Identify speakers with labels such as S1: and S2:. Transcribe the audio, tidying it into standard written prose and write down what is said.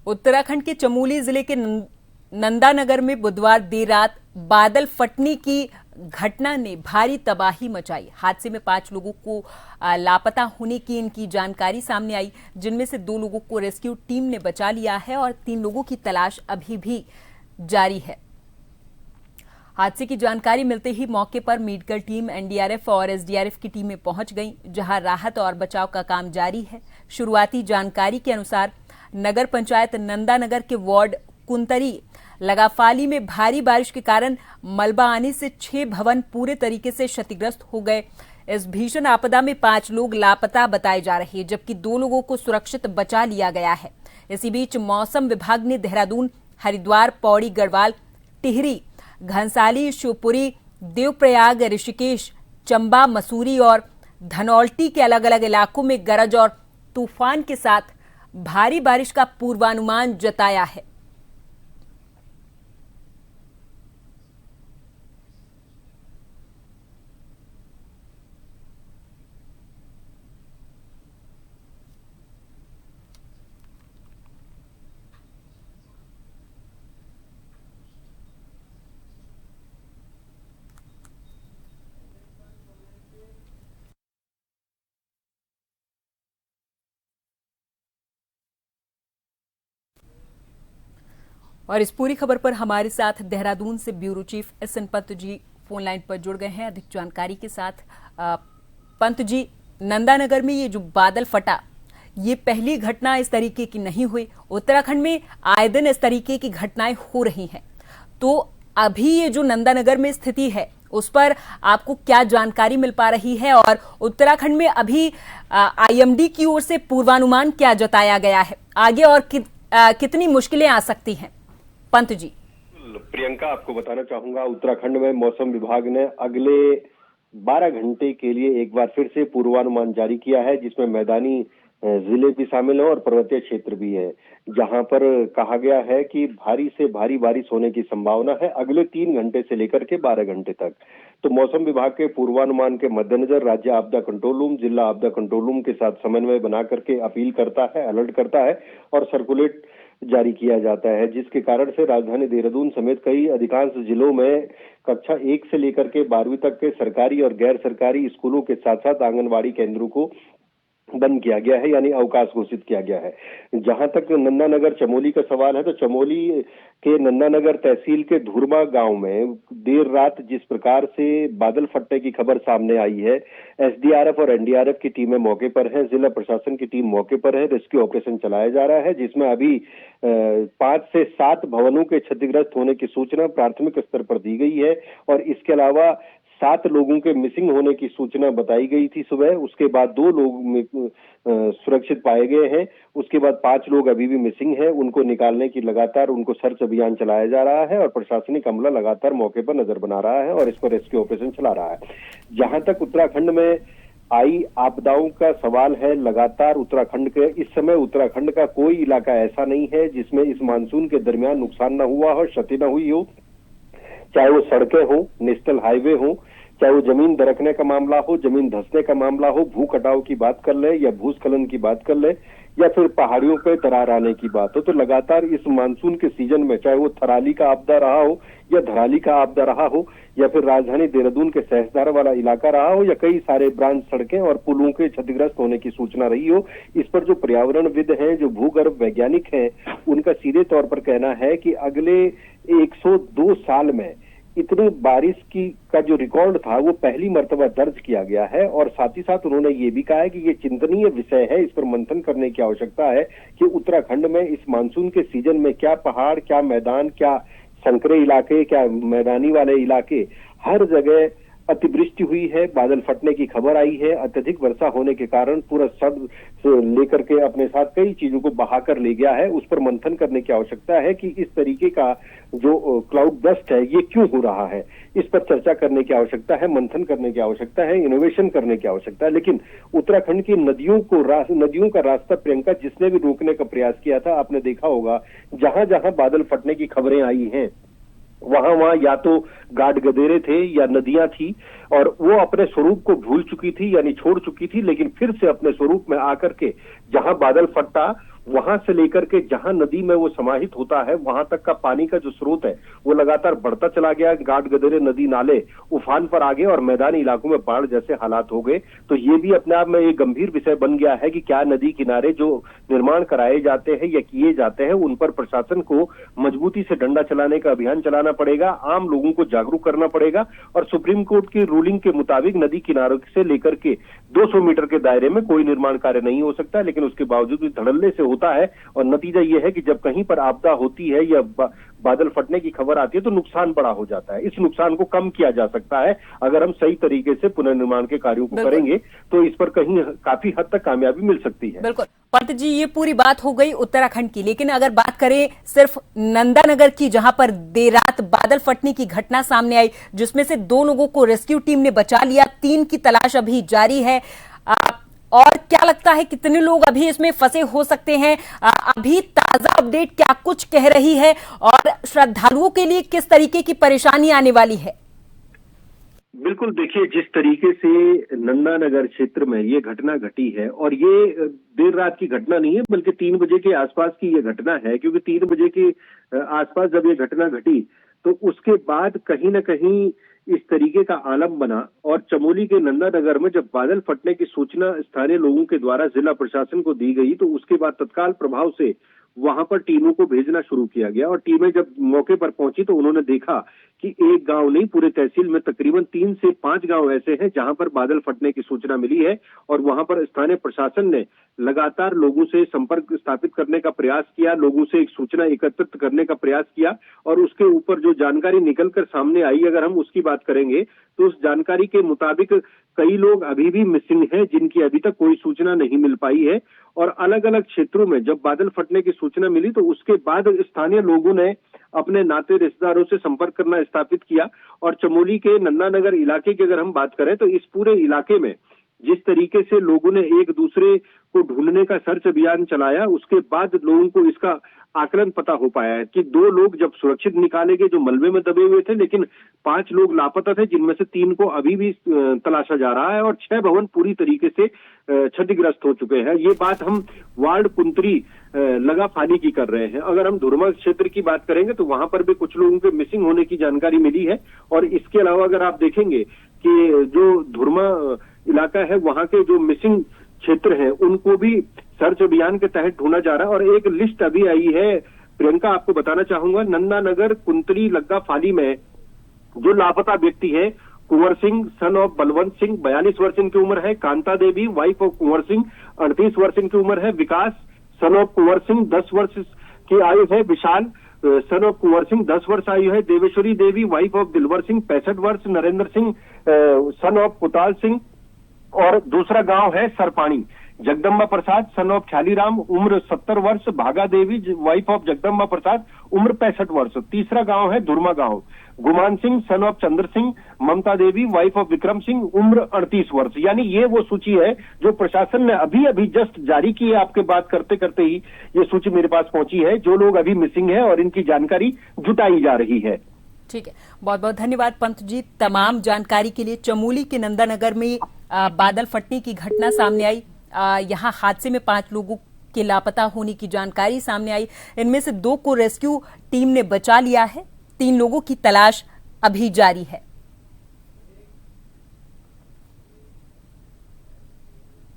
S1: उत्तराखंड के चमोली जिले के नंदानगर में बुधवार देर रात बादल फटने की घटना ने भारी तबाही मचाई। हादसे में 5 लोगों को लापता होने की इनकी जानकारी सामने आई, जिनमें से 2 लोगों को रेस्क्यू टीम ने बचा लिया है और 3 लोगों की तलाश अभी भी जारी है। हादसे की जानकारी मिलते ही मौके पर मेडिकल टीम, एनडीआरएफ और एसडीआरएफ की टीमें पहुंच गईं, जहां राहत और बचाव का काम जारी है। शुरुआती जानकारी के अनुसार नगर पंचायत नंदानगर के वार्ड कुंतरी लगाफाली में भारी बारिश के कारण मलबा आने से 6 भवन पूरे तरीके से क्षतिग्रस्त हो गए। इस भीषण आपदा में 5 लोग लापता बताए जा रहे हैं, जबकि 2 लोगों को सुरक्षित बचा लिया गया है। इसी बीच मौसम विभाग ने देहरादून, हरिद्वार, पौड़ी, गढ़वाल, टिहरी, घनसाली, शिवपुरी, देवप्रयाग, ऋषिकेश, चंबा, मसूरी और धनौल्टी के अलग अलग इलाकों में गरज और तूफान के साथ भारी बारिश का पूर्वानुमान जताया है। और इस पूरी खबर पर हमारे साथ देहरादून से bureau chief SN Pant ji phone line पर जुड़ गए हैं अधिक जानकारी के साथ। पंत जी, नंदानगर में ये जो बादल फटा, ये पहली घटना इस तरीके की नहीं हुई। उत्तराखंड में आए दिन इस तरीके की घटनाएं हो रही हैं, तो अभी ये जो नंदानगर में स्थिति है उस पर आपको क्या जानकारी मिल पा रही है, और उत्तराखंड में अभी आईएमडी की ओर से पूर्वानुमान क्या जताया गया है, आगे और कितनी मुश्किलें आ सकती हैं? पंत जी।
S2: प्रियंका, आपको बताना चाहूंगा, उत्तराखंड में मौसम विभाग ने अगले 12 घंटे के लिए एक बार फिर से पूर्वानुमान जारी किया है, जिसमें मैदानी जिले भी शामिल है और पर्वतीय क्षेत्र भी है, जहां पर कहा गया है कि भारी से भारी बारिश होने की संभावना है अगले 3 घंटे से लेकर के 12 घंटे तक। तो मौसम विभाग के पूर्वानुमान के मद्देनजर राज्य आपदा कंट्रोल रूम, जिला आपदा कंट्रोल रूम के साथ समन्वय बना करके अपील करता है, अलर्ट करता है और सर्कुलेट जारी किया जाता है, जिसके कारण से राजधानी देहरादून समेत कई अधिकांश जिलों में कक्षा 1 से लेकर के 12वीं तक के सरकारी और गैर सरकारी स्कूलों के साथ साथ आंगनबाड़ी केंद्रों को बंद किया गया है, यानी अवकाश घोषित किया गया है। जहां तक नंदानगर चमोली का सवाल है, तो चमोली के नंदानगर तहसील के धुरमा गांव में देर रात जिस प्रकार से बादल फटने की खबर सामने आई है, एसडीआरएफ और एनडीआरएफ की टीमें मौके पर हैं, जिला प्रशासन की टीम मौके पर है, रेस्क्यू ऑपरेशन चलाया जा रहा है, जिसमें अभी 5 से 7 भवनों के क्षतिग्रस्त होने की सूचना प्राथमिक स्तर पर दी गई है और इसके अलावा 7 लोगों के मिसिंग होने की सूचना बताई गई थी सुबह। उसके बाद 2 लोग सुरक्षित पाए गए हैं, उसके बाद 5 लोग अभी भी मिसिंग हैं। उनको निकालने की लगातार उनको सर्च अभियान चलाया जा रहा है और प्रशासनिक अमला लगातार मौके पर नजर बना रहा है और इस पर रेस्क्यू ऑपरेशन चला रहा है। जहां तक उत्तराखंड में आई आपदाओं का सवाल है, लगातार उत्तराखंड के इस समय उत्तराखंड का कोई इलाका ऐसा नहीं है जिसमें इस मानसून के दरमियान नुकसान न हुआ हो, क्षति न हुई हो, चाहे वो सड़कें हो, नेशनल हाईवे हो, चाहे वो जमीन दरकने का मामला हो, जमीन धंसने का मामला हो, भू कटाव की बात कर ले या भूस्खलन की बात कर ले या फिर पहाड़ियों पे दरार आने की बात हो, तो लगातार इस मानसून के सीजन में चाहे वो थराली का आपदा रहा हो या धराली का आपदा रहा हो या फिर राजधानी देहरादून के सहसदार वाला इलाका रहा हो या कई सारे ब्रांच सड़कें और पुलों के क्षतिग्रस्त होने की सूचना रही हो, इस पर जो पर्यावरणविद हैं, जो भूगर्भ वैज्ञानिक हैं, उनका सीधे तौर पर कहना है कि अगले 102 साल में इतनी बारिश का जो रिकॉर्ड था वो पहली मर्तबा दर्ज किया गया है। और साथ ही साथ उन्होंने ये भी कहा है कि ये चिंतनीय विषय है, इस पर मंथन करने की आवश्यकता है कि उत्तराखंड में इस मानसून के सीजन में क्या पहाड़, क्या मैदान, क्या संकरे इलाके, क्या मैदानी वाले इलाके, हर जगह अतिवृष्टि हुई है, बादल फटने की खबर आई है, अत्यधिक वर्षा होने के कारण पूरा सब लेकर के अपने साथ कई चीजों को बहाकर ले गया है। उस पर मंथन करने की आवश्यकता है कि इस तरीके का जो क्लाउड बस्ट है ये क्यों हो रहा है, इस पर चर्चा करने की आवश्यकता है, मंथन करने की आवश्यकता है, इनोवेशन करने की आवश्यकता है। लेकिन उत्तराखंड की नदियों का रास्ता, प्रियंका, जिसने भी रोकने का प्रयास किया था, आपने देखा होगा जहां जहां बादल फटने की खबरें आई हैं वहां या तो गाड गदेरे थे या नदियां थी और वो अपने स्वरूप को भूल चुकी थी, यानी छोड़ चुकी थी, लेकिन फिर से अपने स्वरूप में आकर के जहां बादल फटा वहां से लेकर के जहां नदी में वो समाहित होता है वहां तक का पानी का जो स्रोत है वो लगातार बढ़ता चला गया। घाट गदेरे नदी नाले उफान पर आ गए और मैदानी इलाकों में बाढ़ जैसे हालात हो गए। तो ये भी अपने आप में एक गंभीर विषय बन गया है कि क्या नदी किनारे जो निर्माण कराए जाते हैं या किए जाते हैं उन पर प्रशासन को मजबूती से डंडा चलाने का अभियान चलाना पड़ेगा, आम लोगों को जागरूक करना पड़ेगा। और सुप्रीम कोर्ट की रूलिंग के मुताबिक नदी किनारों से लेकर के 200 मीटर के दायरे में कोई निर्माण कार्य नहीं हो सकता, लेकिन उसके बावजूद भी धड़ल्ले से होता है। और नतीजा यह है कि जब कहीं पर आपदा होती है या बादल फटने की खबर आती है तो नुकसान बड़ा हो जाता है। इस नुकसान को कम किया जा सकता है अगर हम सही तरीके से पुनर्निर्माण के कार्यों को करेंगे तो इस पर कहीं काफी हद तक कामयाबी मिल सकती है।
S1: बिल्कुल पंत जी, ये पूरी बात हो गई उत्तराखंड की, लेकिन अगर बात करें सिर्फ नंदानगर की, जहां पर देर रात बादल फटने की घटना सामने आई जिसमें से 2 लोगों को रेस्क्यू टीम ने बचा लिया, 3 की तलाश अभी जारी है। और क्या लगता है कितने लोग अभी इसमें फंसे हो सकते हैं? अभी ताजा अपडेट क्या कुछ कह रही है और श्रद्धालुओं के लिए किस तरीके की परेशानी आने वाली है?
S2: बिल्कुल, देखिए जिस तरीके से नंदानगर क्षेत्र में ये घटना घटी है और ये देर रात की घटना नहीं है बल्कि 3 बजे के आसपास की ये घटना है, क्योंकि 3 बजे के आसपास जब ये घटना घटी तो उसके बाद कहीं ना कहीं इस तरीके का आलम बना। और चमोली के नंदानगर में जब बादल फटने की सूचना स्थानीय लोगों के द्वारा जिला प्रशासन को दी गई तो उसके बाद तत्काल प्रभाव से वहां पर टीमों को भेजना शुरू किया गया। और टीमें जब मौके पर पहुंची तो उन्होंने देखा कि एक गांव नहीं, पूरे तहसील में तकरीबन 3 से 5 गांव ऐसे हैं जहां पर बादल फटने की सूचना मिली है। और वहां पर स्थानीय प्रशासन ने लगातार लोगों से संपर्क स्थापित करने का प्रयास किया, लोगों से एक सूचना एकत्रित करने का प्रयास किया। और उसके ऊपर जो जानकारी निकलकर सामने आई, अगर हम उसकी बात करेंगे तो उस जानकारी के मुताबिक कई लोग अभी भी मिसिंग हैं जिनकी अभी तक कोई सूचना नहीं मिल पाई है। और अलग अलग क्षेत्रों में जब बादल फटने की सूचना मिली तो उसके बाद स्थानीय लोगों ने अपने नाते रिश्तेदारों से संपर्क करना स्थापित किया। और चमोली के नंदानगर इलाके की अगर हम बात करें तो इस पूरे इलाके में जिस तरीके से लोगों ने एक दूसरे को ढूंढने का सर्च अभियान चलाया, उसके बाद लोगों को इसका आकलन पता हो पाया है कि 2 लोग जब सुरक्षित निकाले गए जो मलबे में दबे हुए थे, लेकिन 5 लोग लापता थे जिनमें से 3 को अभी भी तलाशा जा रहा है। और 6 भवन पूरी तरीके से क्षतिग्रस्त हो चुके हैं। ये बात हम वार्ड कुंतरी लगा फानी की कर रहे हैं। अगर हम धुरमा क्षेत्र की बात करेंगे तो वहां पर भी कुछ लोगों के मिसिंग होने की जानकारी मिली है। और इसके अलावा अगर आप देखेंगे कि जो धुरमा इलाका है वहां के जो मिसिंग क्षेत्र हैं उनको भी सर्च अभियान के तहत ढूंढा जा रहा है। और एक लिस्ट अभी आई है प्रियंका, आपको बताना चाहूंगा, नंदानगर कुंतली लग्गा फाली में जो लापता व्यक्ति है, कुंवर सिंह सन ऑफ बलवंत सिंह 42 वर्ष इनकी उम्र है, कांता देवी वाइफ ऑफ कुंवर सिंह 38 वर्ष इनकी उम्र है, विकास सन ऑफ कुंवर सिंह 10 वर्ष की आयु है, विशाल सन ऑफ कुंवर सिंह 10 वर्ष आयु है, देवेश्वरी देवी वाइफ ऑफ दिलवर सिंह 65 वर्ष, नरेंद्र सिंह सन ऑफ कुताल सिंह। और दूसरा गांव है सरपाणी, जगदम्बा प्रसाद सन ऑफ ख्यालीराम उम्र 70 वर्ष, भागा देवी वाइफ ऑफ जगदम्बा प्रसाद उम्र 65 वर्ष। तीसरा गांव है धुरमा गांव, Guman Singh son of Chandra Singh, Mamta Devi wife of Vikram Singh उम्र 38 वर्ष। यानी ये वो सूची है जो प्रशासन ने अभी अभी जस्ट जारी की है। आपके बात करते करते ही ये सूची मेरे पास पहुंची है जो लोग अभी मिसिंग है और इनकी जानकारी जुटाई जा रही है।
S1: ठीक है, बहुत बहुत धन्यवाद पंत जी तमाम जानकारी के लिए। चमोली के नंदानगर में बादल फटने की घटना सामने आई, यहाँ हादसे में 5 लोगों के लापता होने की जानकारी सामने आई। इनमें से 2 को रेस्क्यू टीम ने बचा लिया है, 3 लोगों की तलाश अभी जारी है।